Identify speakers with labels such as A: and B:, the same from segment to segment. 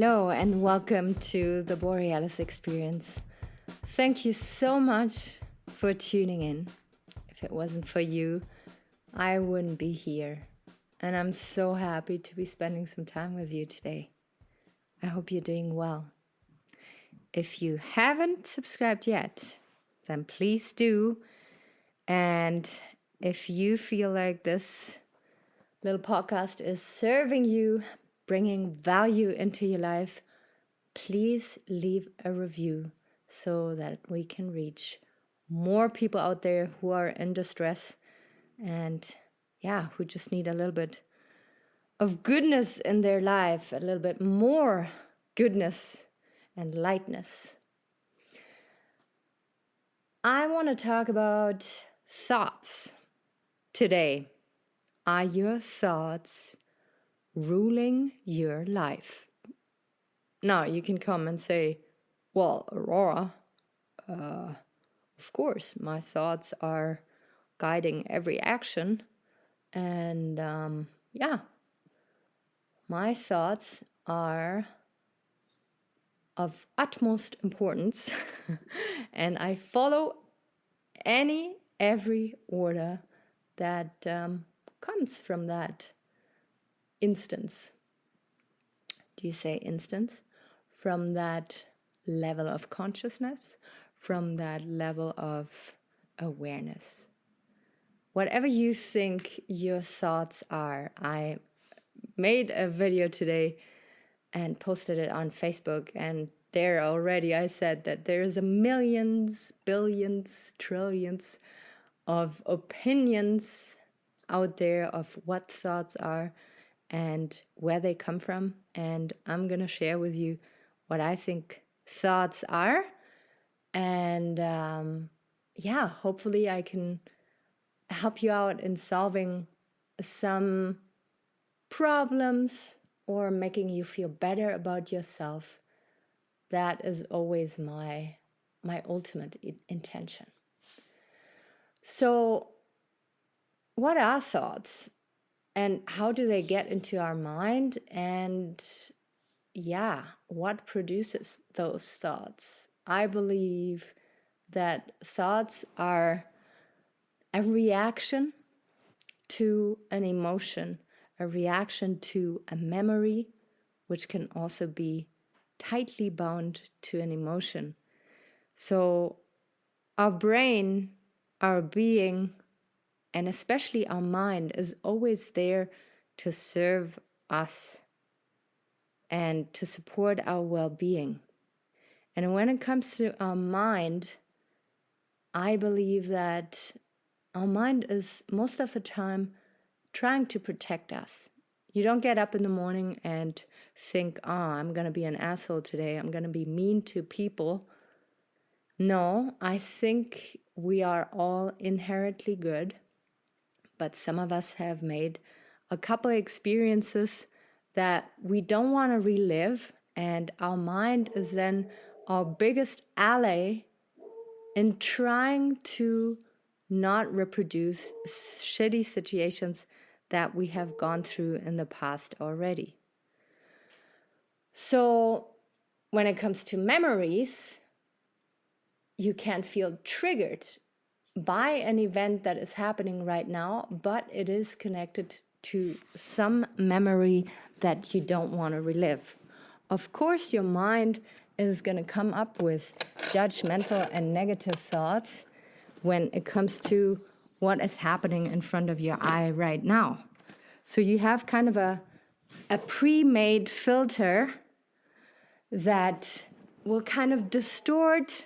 A: Hello and welcome to the Borealis Experience. Thank you so much for tuning in. If it wasn't for you, I wouldn't be here. And I'm so happy to be spending some time with you today. I hope you're doing well. If you haven't subscribed yet, then please do. And if you feel like this little podcast is serving you, bringing value into your life, please leave a review so that we can reach more people out there who are in distress and who just need a little bit of goodness in their life, a little bit more goodness and lightness. I want to talk about thoughts today. Are your thoughts ruling your life? Now, you can come and say, well, Aurora, of course, my thoughts are guiding every action. And my thoughts are of utmost importance. And I follow every order that comes from that instance. Do you say instance? From that level of consciousness, from that level of awareness. Whatever you think your thoughts are. I made a video today and posted it on Facebook, and there already I said that there's millions, billions, trillions of opinions out there of what thoughts are and where they come from. And I'm going to share with you what I think thoughts are. And hopefully I can help you out in solving some problems or making you feel better about yourself. That is always my ultimate intention. So, what are thoughts? And how do they get into our mind? And what produces those thoughts? I believe that thoughts are a reaction to an emotion, a reaction to a memory, which can also be tightly bound to an emotion. So our brain, our being, and especially our mind is always there to serve us and to support our well-being. And when it comes to our mind, I believe that our mind is most of the time trying to protect us. You don't get up in the morning and think, I'm going to be an asshole today. I'm going to be mean to people. No, I think we are all inherently good. But some of us have made a couple of experiences that we don't want to relive. And our mind is then our biggest ally in trying to not reproduce shitty situations that we have gone through in the past already. So when it comes to memories, you can feel triggered by an event that is happening right now, but it is connected to some memory that you don't want to relive. Of course, your mind is going to come up with judgmental and negative thoughts when it comes to what is happening in front of your eye right now. So you have kind of a pre-made filter that will kind of distort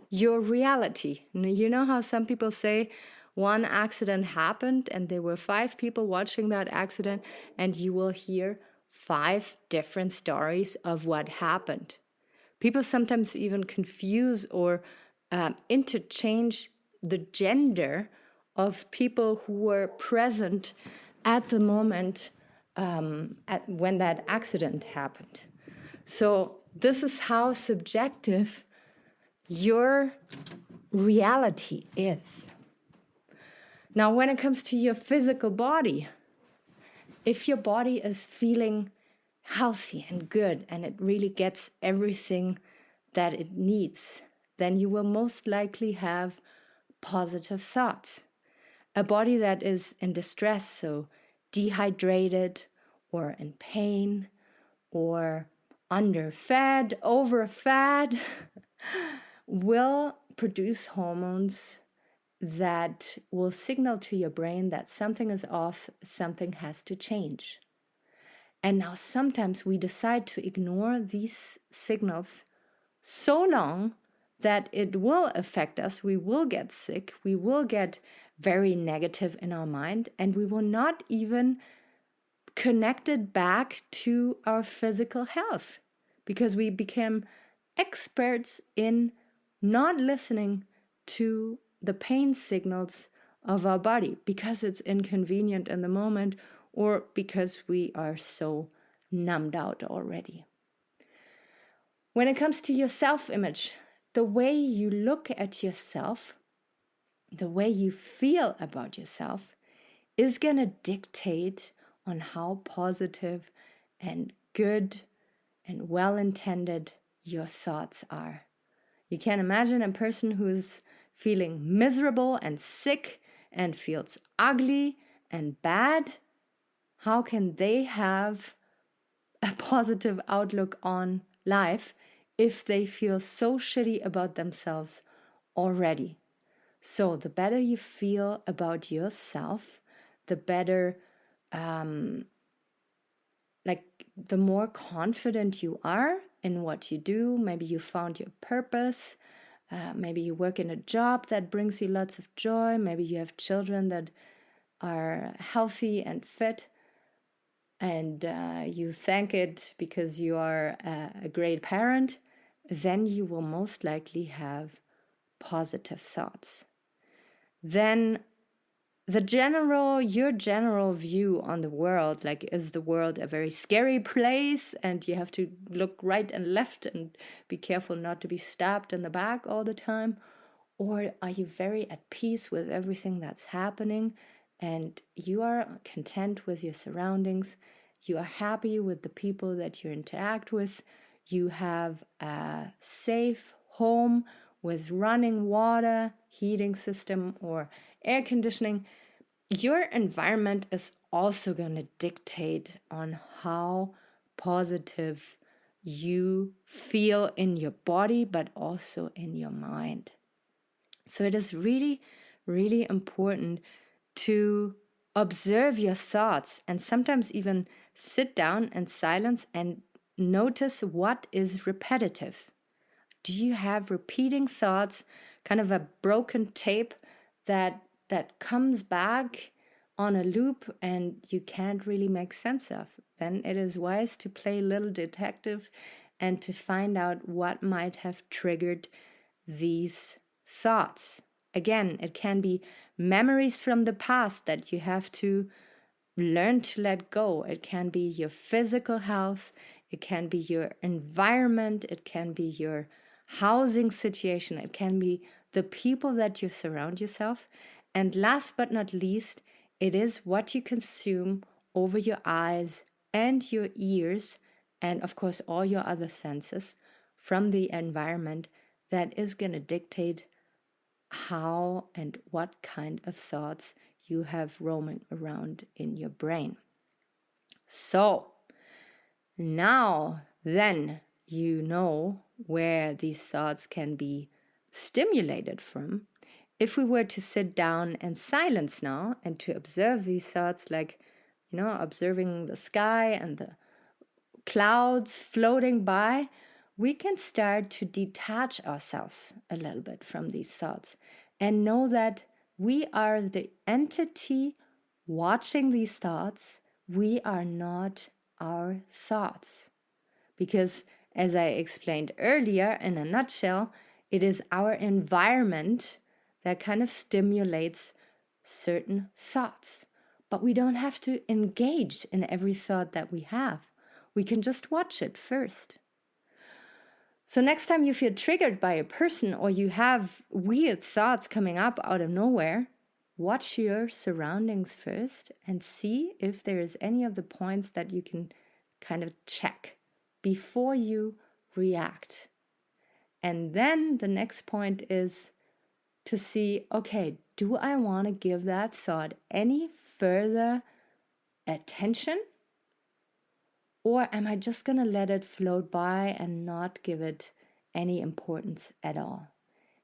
A: your reality. You know how some people say one accident happened and there were 5 people watching that accident, and you will hear 5 different stories of what happened. People sometimes even confuse or interchange the gender of people who were present at the moment when that accident happened. So this is how subjective your reality is. Now, when it comes to your physical body, if your body is feeling healthy and good, and it really gets everything that it needs, then you will most likely have positive thoughts. A body that is in distress, so dehydrated or in pain or underfed, overfed, will produce hormones that will signal to your brain that something is off, something has to change. And now sometimes we decide to ignore these signals so long that it will affect us. We will get sick. We will get very negative in our mind, and we will not even connect it back to our physical health because we became experts in not listening to the pain signals of our body because it's inconvenient in the moment or because we are so numbed out already. When it comes to your self-image, the way you look at yourself, the way you feel about yourself is going to dictate on how positive and good and well-intended your thoughts are. You can imagine a person who's feeling miserable and sick and feels ugly and bad. How can they have a positive outlook on life if they feel so shitty about themselves already? So the better you feel about yourself, the better, the more confident you are in what you do. Maybe you found your purpose. Maybe you work in a job that brings you lots of joy. Maybe you have children that are healthy and fit. And you thank it because you are a great parent. Then you will most likely have positive thoughts. Then your general view on the world, like, is the world a very scary place and you have to look right and left and be careful not to be stabbed in the back all the time? Or are you very at peace with everything that's happening and you are content with your surroundings? You are happy with the people that you interact with. You have a safe home with running water, heating system, or air conditioning. Your environment is also going to dictate on how positive you feel in your body, but also in your mind. So it is really, really important to observe your thoughts and sometimes even sit down in silence and notice what is repetitive. Do you have repeating thoughts, kind of a broken tape that comes back on a loop and you can't really make sense of? Then it is wise to play little detective and to find out what might have triggered these thoughts. Again, it can be memories from the past that you have to learn to let go. It can be your physical health. It can be your environment. It can be your housing situation. It can be the people that you surround yourself. And last but not least, it is what you consume over your eyes and your ears, and of course all your other senses from the environment that is going to dictate how and what kind of thoughts you have roaming around in your brain. So now then you know where these thoughts can be stimulated from. If we were to sit down in silence now and to observe these thoughts, like, observing the sky and the clouds floating by, we can start to detach ourselves a little bit from these thoughts and know that we are the entity watching these thoughts. We are not our thoughts. Because, as I explained earlier, in a nutshell, it is our environment that kind of stimulates certain thoughts. But we don't have to engage in every thought that we have. We can just watch it first. So next time you feel triggered by a person or you have weird thoughts coming up out of nowhere, watch your surroundings first and see if there is any of the points that you can kind of check before you react. And then the next point is to see, okay, do I want to give that thought any further attention? Or am I just going to let it float by and not give it any importance at all?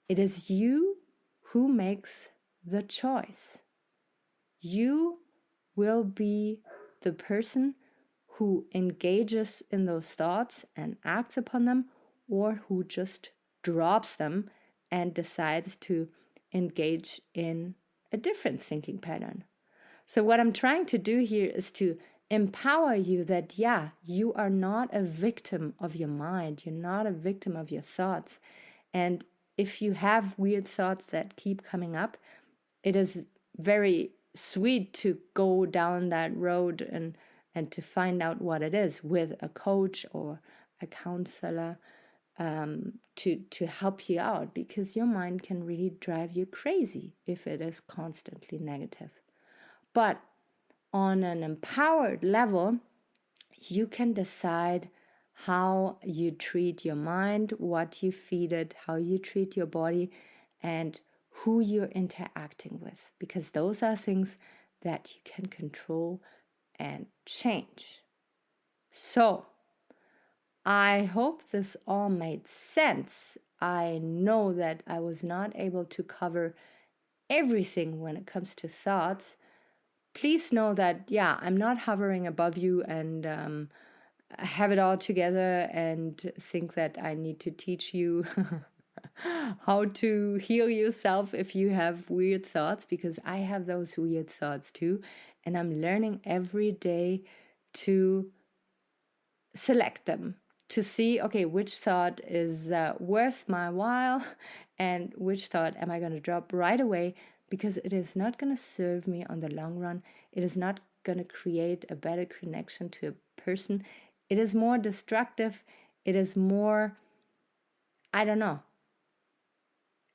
A: It is you who makes the choice. You will be the person who engages in those thoughts and acts upon them, or who just drops them and decides to engage in a different thinking pattern. So what I'm trying to do here is to empower you that, yeah, you are not a victim of your mind. You're not a victim of your thoughts. And if you have weird thoughts that keep coming up, it is very sweet to go down that road and to find out what it is with a coach or a counselor to help you out, because your mind can really drive you crazy if it is constantly negative. But on an empowered level, you can decide how you treat your mind, what you feed it, how you treat your body, and who you're interacting with, because those are things that you can control and change. So, I hope this all made sense. I know that I was not able to cover everything when it comes to thoughts. Please know that, yeah, I'm not hovering above you and have it all together and think that I need to teach you how to heal yourself if you have weird thoughts, because I have those weird thoughts too. And I'm learning every day to select them, to see, okay, which thought is worth my while and which thought am I going to drop right away, because it is not going to serve me on the long run. It is not going to create a better connection to a person. It is more destructive. It is more, I don't know.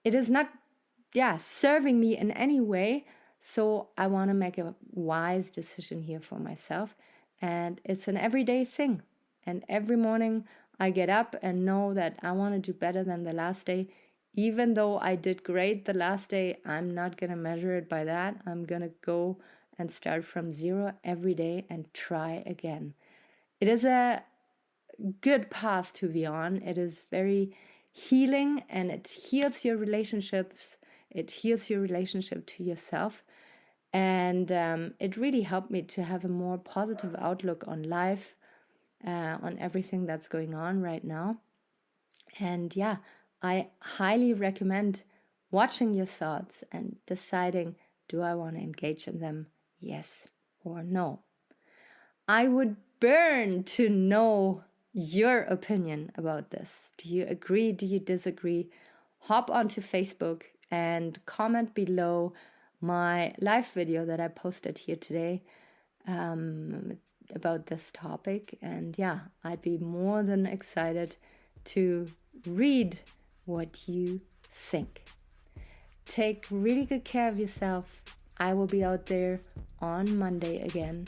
A: It is not, serving me in any way. So I want to make a wise decision here for myself. And it's an everyday thing. And every morning I get up and know that I want to do better than the last day. Even though I did great the last day, I'm not going to measure it by that. I'm going to go and start from zero every day and try again. It is a good path to be on. It is very healing, and it heals your relationships. It heals your relationship to yourself. And it really helped me to have a more positive outlook on life, on everything that's going on right now. And yeah, I highly recommend watching your thoughts and deciding, do I want to engage in them? Yes or no. I would burn to know your opinion about this. Do you agree? Do you disagree? Hop onto Facebook and comment below my live video that I posted here today about this topic. And yeah, I'd be more than excited to read what you think. Take really good care of yourself. I will be out there on Monday again.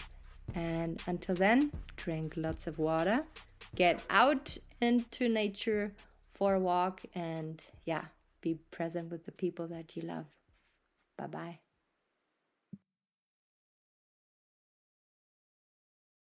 A: And until then, drink lots of water, get out into nature for a walk, and yeah, be present with the people that you love. Bye-bye.